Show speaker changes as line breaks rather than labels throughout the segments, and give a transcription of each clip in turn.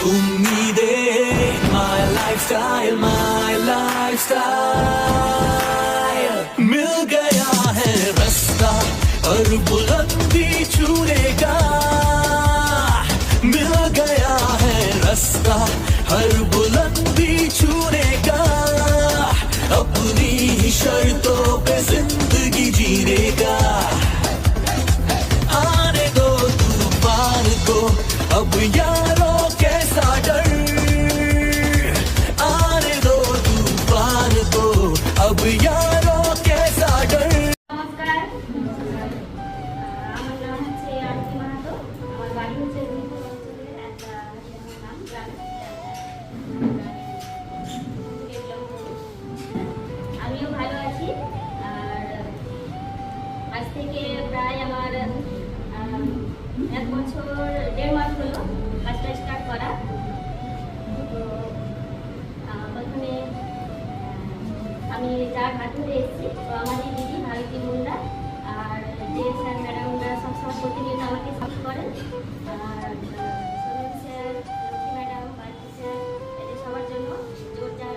उम्मीदें my lifestyle मिल गया है रास्ता और बुलंदी छूने का मिल गया है रास्ता हर बुलंदी छूने का अपनी ही शर्तों पे जिंदगी जीने का आने दो तूफान को अब यारों कैसा डर आने दो तूफान को अब यारों कैसा डर।
নমস্কার, আমার নাম হচ্ছে আরতি মাহাতো। আমার বাড়ি হচ্ছে রুইপুর অঞ্চলের একটা নাম গ্রামে। আমিও ভালো আছি। আর আজ থেকে প্রায় আমার 1 বছর 1.5 মাস হলো কাজটা স্টার্ট করা। তো প্রথমে আমি যার হাত ধরে এসেছি, তো আমাদের দিদি ভারতী মুন্ডা আর যে স্যার ম্যাডামরা সবসময় প্রতিনিয়ত আমাকে সাপোর্ট করেন, আর Somen sir, Lakshmi madam, Parthi sir, এদের সবার জন্য জোরদার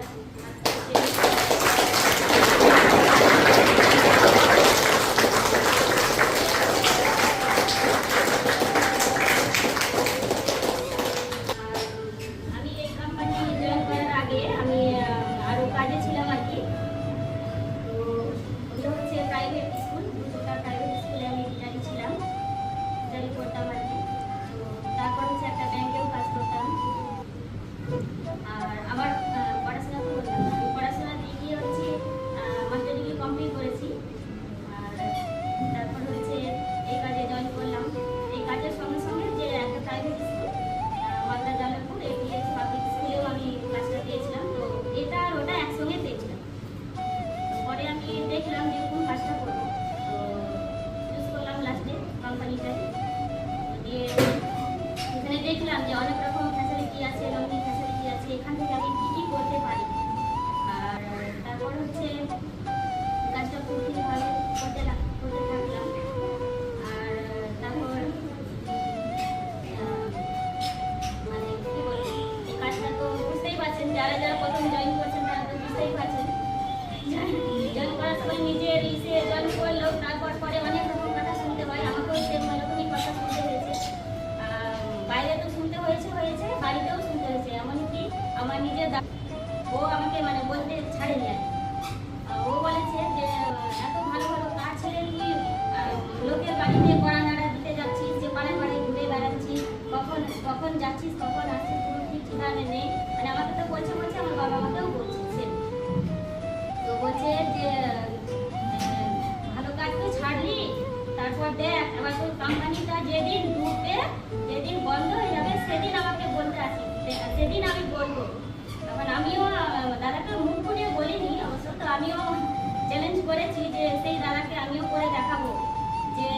আমি এই কোম্পানি জয়েন করার আগে আমি আরও কাজে ছিলাম আর কি। তো ওটা হচ্ছে প্রাইভেট স্কুল, দুটো প্রাইভেট স্কুলে আমি টিচারই ছিলাম, টিচারই করতাম আর কি। তো তারপর হচ্ছে একটা ব্যাংকেও কাজ করতাম। আর আমার পড়াশোনা তো করতাম, আমি পড়াশোনা দিয়ে গিয়ে হচ্ছে মাস্টার ডিগ্রি কমপ্লিট করেছি। আর তারপর হচ্ছে এই কাজে জয়েন করলাম। এই কাজের সঙ্গে সঙ্গে যে একটা private school Malda Jalalpur APS public স্কুলেও আমি কাজটা পেয়েছিলাম। তো এটা আর ওটা একসঙ্গে পেয়েছিলাম। পরে আমি দেখলাম যে কোন কাজটা করবো, তো চুজ করলাম লাস্টে কোম্পানিটাই। দিয়ে এখানে দেখলাম যে অনেক রকম ফ্যাসিলিটি আছে, লর্নিং ফ্যাসিলিটি আছে, এখান থেকে আমি কী কী করতে পারি। আর তারপর হচ্ছে কাজটা ভালো করতে থাকলাম। আর তারপর মানে কি বলবো, এই কাজটা তো বুঝতেই পারছেন, যারা যারা প্রথম জয়েন করছেন তারা তো বুঝতেই পারছেন। জয়েন করার সময় নিজের ইসে জয়েন করলেও তারপর পরে অনেক রকম কথা শুনতে হয়। আমাকেও সেরকম এরকমই কথা শুনতে হয়েছে। বাইরে তো শুনতে হয়েছে, বাড়িতেও শুনতে হয়েছে। এমনকি আমার নিজের ও আমাকে মানে বলতে ছাড়েনি আর কি। ও বলেছে যে এত ভালো ভালো কাজ ছেড়ে তুই লোকের বাড়িতে কড়া নাড়া দিতে যাচ্ছিস, যে পাড়ায় পাড়ায় ঘুরে বেড়াচ্ছিস, কখন যাচ্ছিস কখন আসছিস কোনো ঠিক ঠিকানা নেই। মানে আমাকে তো বলছে আমার বাবা আমাকেও বলছে সে। তো বলছে যে ভালো কাজ তো ছাড়লি, তারপর দেখ আবার তোর কোম্পানিটা যেদিন ঢুকবে, যেদিন বন্ধ হয়ে যাবে, সেদিন আমাকে বলতে আসিস, সেদিন আমি বলবো। তখন আমিও দাদাকে মুখ ফুটিয়ে বলিনি অবশ্য, তো আমিও চ্যালেঞ্জ করেছি যে সেই দাদাকে আমিও করে দেখাবো যে